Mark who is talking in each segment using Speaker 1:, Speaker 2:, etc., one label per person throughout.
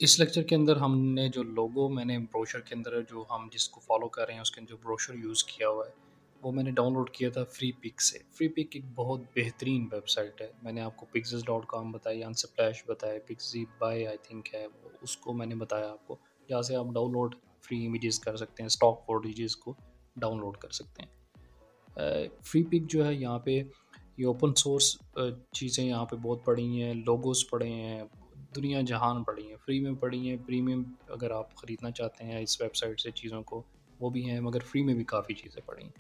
Speaker 1: इस लेक्चर के अंदर हमने जो लोगो मैंने ब्रोशर के अंदर जो हम जिसको फॉलो कर रहे हैं उसके अंदर जो ब्रोशर यूज़ किया हुआ है वो मैंने डाउनलोड किया था फ्री पिक से। फ्री पिक एक बहुत बेहतरीन वेबसाइट है। मैंने आपको pixels.com बताई, अनस्प्लैश बताया, पिक्सीबाई आई थिंक है वो, उसको मैंने बताया आपको, जहाँ से आप डाउनलोड फ्री इमेजेस कर सकते हैं, स्टॉक फुटेजेस को डाउनलोड कर सकते हैं। फ्री पिक जो है यहाँ पे ये ओपन सोर्स चीज़ें यहाँ पे बहुत पड़ी हैं, लोगोस पड़े हैं, दुनिया जहान पड़ी हैं, फ्री में पड़ी हैं। प्रीमियम अगर आप ख़रीदना चाहते हैं इस वेबसाइट से चीज़ों को, वो भी हैं, मगर फ्री में भी काफ़ी चीज़ें पड़ी हैं।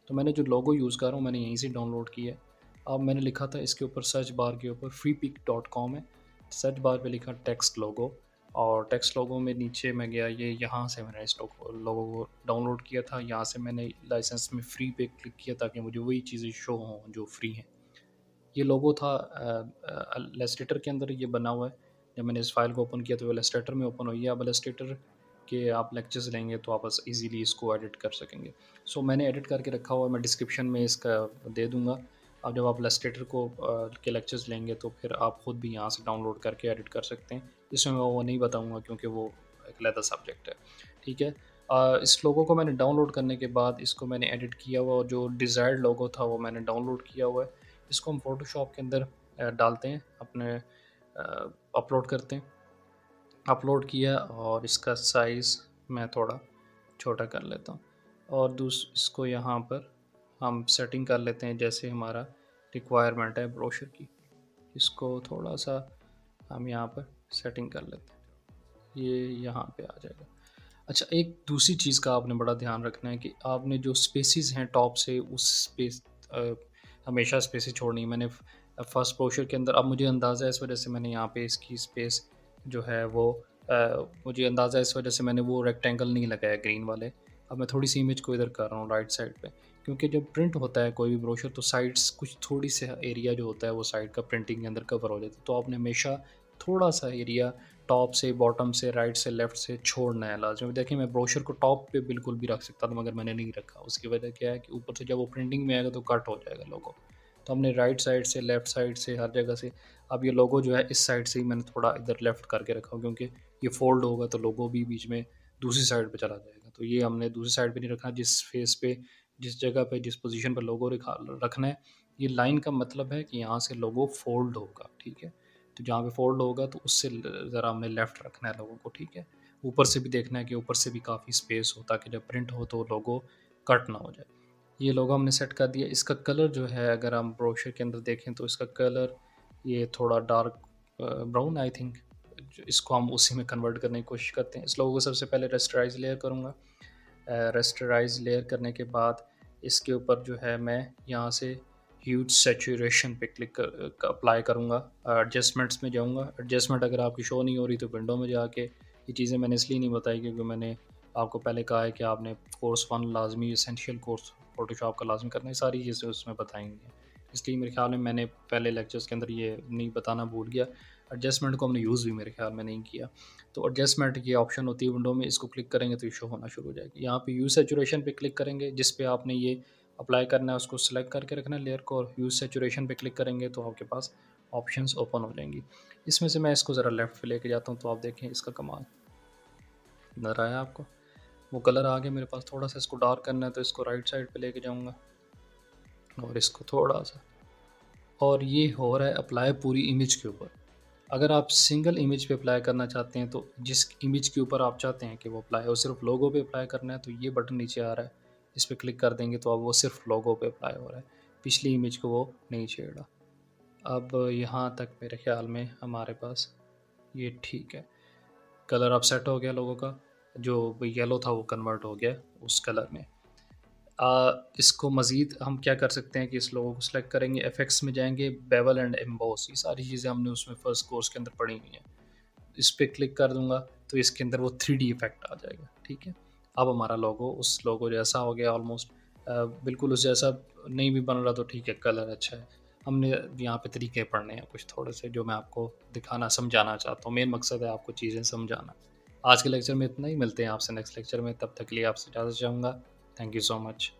Speaker 1: तो मैंने जो लोगो यूज़ कर रहा हूँ मैंने यहीं से डाउनलोड किया है। अब मैंने लिखा था इसके ऊपर सर्च बार के ऊपर freepik.com है, सर्च बार पे लिखा टेक्स्ट लोगो, और टेक्स्ट लोगो में नीचे मैं गया, ये यहाँ से मैंने इस लोगो को डाउनलोड किया था। यहाँ से मैंने लाइसेंस में फ्री पे क्लिक किया ताकि मुझे वही चीज़ें शो हों जो फ्री हैं। ये लोगो था इलस्ट्रेटर के अंदर ये बना हुआ है। जब मैंने इस फ़ाइल को ओपन किया तो वो इलस्ट्रेटर में ओपन हुई है। अब इलस्ट्रेटर के आप लेक्चर्स लेंगे तो आप बस ईज़िली इसको एडिट कर सकेंगे। सो मैंने एडिट करके रखा हुआ है, मैं डिस्क्रिप्शन में इसका दे दूँगा। अब जब आप इलस्ट्रेटर को के लेक्चर्स लेंगे तो फिर आप खुद भी यहाँ से डाउनलोड करके एडिट कर सकते हैं। इसमें मैं वो नहीं बताऊँगा क्योंकि वो एक अलग सब्जेक्ट है, ठीक है? इस लोगो को मैंने डाउनलोड करने के बाद इसको मैंने एडिट किया हुआ और जो डिज़ायर्ड लोगो था वो मैंने डाउनलोड किया हुआ है। इसको हम फ़ोटोशॉप के अंदर डालते हैं, अपने अपलोड करते हैं। अपलोड किया और इसका साइज़ मैं थोड़ा छोटा कर लेता हूँ और इसको यहाँ पर हम सेटिंग कर लेते हैं जैसे हमारा रिक्वायरमेंट है ब्रोशर की। इसको थोड़ा-सा हम यहाँ पर सेटिंग कर लेते हैं। ये यहाँ पे आ जाएगा। अच्छा, एक दूसरी चीज़ का आपने बड़ा ध्यान रखना है कि आपने जो स्पेसेस हैं टॉप से उस स्पेस हमेशा स्पेसेस छोड़नी है। मैंने फर्स्ट ब्रोशर के अंदर अब मुझे अंदाज़ा है, इस वजह से मैंने यहाँ पे इसकी स्पेस जो है वो मुझे अंदाज़ा है इस वजह से मैंने वो रेक्टेंगल नहीं लगाया ग्रीन वाले। अब मैं थोड़ी सी इमेज को इधर कर रहा हूँ राइट साइड पे, क्योंकि जब प्रिंट होता है कोई भी ब्रोशर तो साइड्स कुछ थोड़ी सी एरिया जो होता है वो साइड का प्रिंटिंग के अंदर कवर हो जाता है। तो आपने हमेशा थोड़ा सा एरिया टॉप से, बॉटम से, राइट से, लेफ्ट से छोड़ना है लाज़िम। देखिए मैं ब्रोशर को टॉप पे बिल्कुल भी रख सकता था मगर मैंने नहीं रखा। उसकी वजह क्या है कि ऊपर से जब वो प्रिंटिंग में आएगा तो कट हो जाएगा लोगो। तो हमने राइट साइड से, लेफ्ट साइड से, हर जगह से। अब ये लोगो जो है इस साइड से ही मैंने थोड़ा इधर लेफ्ट करके रखा क्योंकि ये फ़ोल्ड होगा तो लोगो भी बीच में दूसरी साइड पे चला जाएगा। तो ये हमने दूसरी साइड पे नहीं रखा, जिस फेस पे, जिस जगह पे, जिस पोज़ीशन पे लोगो रखना है, ये लाइन का मतलब है कि यहाँ से लोगो फ़ोल्ड होगा, ठीक है? तो जहाँ पे फ़ोल्ड होगा तो उससे ज़रा हमने लेफ़्ट रखना है लोगों को, ठीक है? ऊपर से भी देखना है कि ऊपर से भी काफ़ी स्पेस हो ताकि जब प्रिंट हो तो लोगो कट ना हो जाए। ये लोगो हमने सेट कर दिया। इसका कलर जो है अगर हम ब्रोशर के अंदर देखें तो इसका कलर ये थोड़ा डार्क ब्राउन आई थिंक, इसको हम उसी में कन्वर्ट करने की कोशिश करते हैं। इस लोगो को सबसे पहले रेस्टराइज़ लेयर करूँगा। रेस्टराइज़ लेयर करने के बाद इसके ऊपर जो है मैं यहाँ से ह्यूज सैचुरेशन पे क्लिक अप्लाई करूँगा। एडजस्टमेंट्स में जाऊँगा। एडजस्टमेंट अगर आपकी शो नहीं हो रही तो विंडो में जाके, ये चीज़ें मैंने इसलिए नहीं बताई क्योंकि मैंने आपको पहले कहा है कि आपने कोर्स 1 लाज़मी एसेंशियल कोर्स फ़ोटोशॉप का लाज़मी करना है, सारी चीज़ें उसमें बताई हुई हैं। इसलिए मेरे ख़्याल में मैंने पहले लेक्चर्स के अंदर ये नहीं बताना भूल गया। एडजस्टमेंट को हमने यूज़ भी मेरे ख़्याल में नहीं किया। तो एडजस्टमेंट की ऑप्शन होती है विंडो में, इसको क्लिक करेंगे तो ये शो होना शुरू हो जाएगी। यहाँ पे ह्यू सैचुरेशन पे क्लिक करेंगे, जिस पे आपने ये अप्लाई करना है उसको सेलेक्ट करके रखना है लेयर को, और ह्यू सैचुरेशन पे क्लिक करेंगे तो आपके पास ऑप्शंस ओपन हो जाएंगी। इसमें से मैं इसको ज़रा लेफ़्ट पे लेके जाता हूँ तो आप देखें इसका कमाल नज़र आया आपको। वो कलर आ गया मेरे पास। थोड़ा सा इसको डार्क करना है तो इसको राइट साइड पे लेके जाऊँगा और इसको थोड़ा सा, और ये हो रहा है अप्लाई पूरी इमेज के ऊपर। अगर आप सिंगल इमेज पे अप्लाई करना चाहते हैं तो जिस इमेज के ऊपर आप चाहते हैं कि वो अप्लाई हो, सिर्फ लोगो पे अप्लाई करना है तो ये बटन नीचे आ रहा है, इस पे क्लिक कर देंगे तो अब वो सिर्फ लोगो पे अप्लाई हो रहा है, पिछली इमेज को वो नहीं छेड़ा। अब यहाँ तक मेरे ख्याल में हमारे पास ये ठीक है। कलर अब सेट हो गया लोगों का, जो येलो था वो कन्वर्ट हो गया उस कलर में। इसको मज़ीद हम क्या कर सकते हैं कि इस लोगो को सिलेक्ट करेंगे, इफ़ेक्ट्स में जाएंगे, बेवल एंड एम्बॉस, ये सारी चीज़ें हमने उसमें फर्स्ट कोर्स के अंदर पढ़ी हुई हैं। इस पे क्लिक कर दूँगा तो इसके अंदर वो 3D इफ़ेक्ट आ जाएगा, ठीक है? अब हमारा लोगो उस लोगो जैसा हो गया ऑलमोस्ट। बिल्कुल उस जैसा नहीं भी बन रहा तो ठीक है, कलर अच्छा है। हमने यहाँ पे तरीके पढ़ने हैं कुछ थोड़े से जो मैं आपको दिखाना, समझाना चाहता हूँ। मेन मकसद है आपको चीज़ें समझाना। आज के लेक्चर में इतना ही, मिलते हैं आपसे नेक्स्ट लेक्चर में, तब तक के लिए आपसे इजाज़त चाहूँगा। Thank you so much.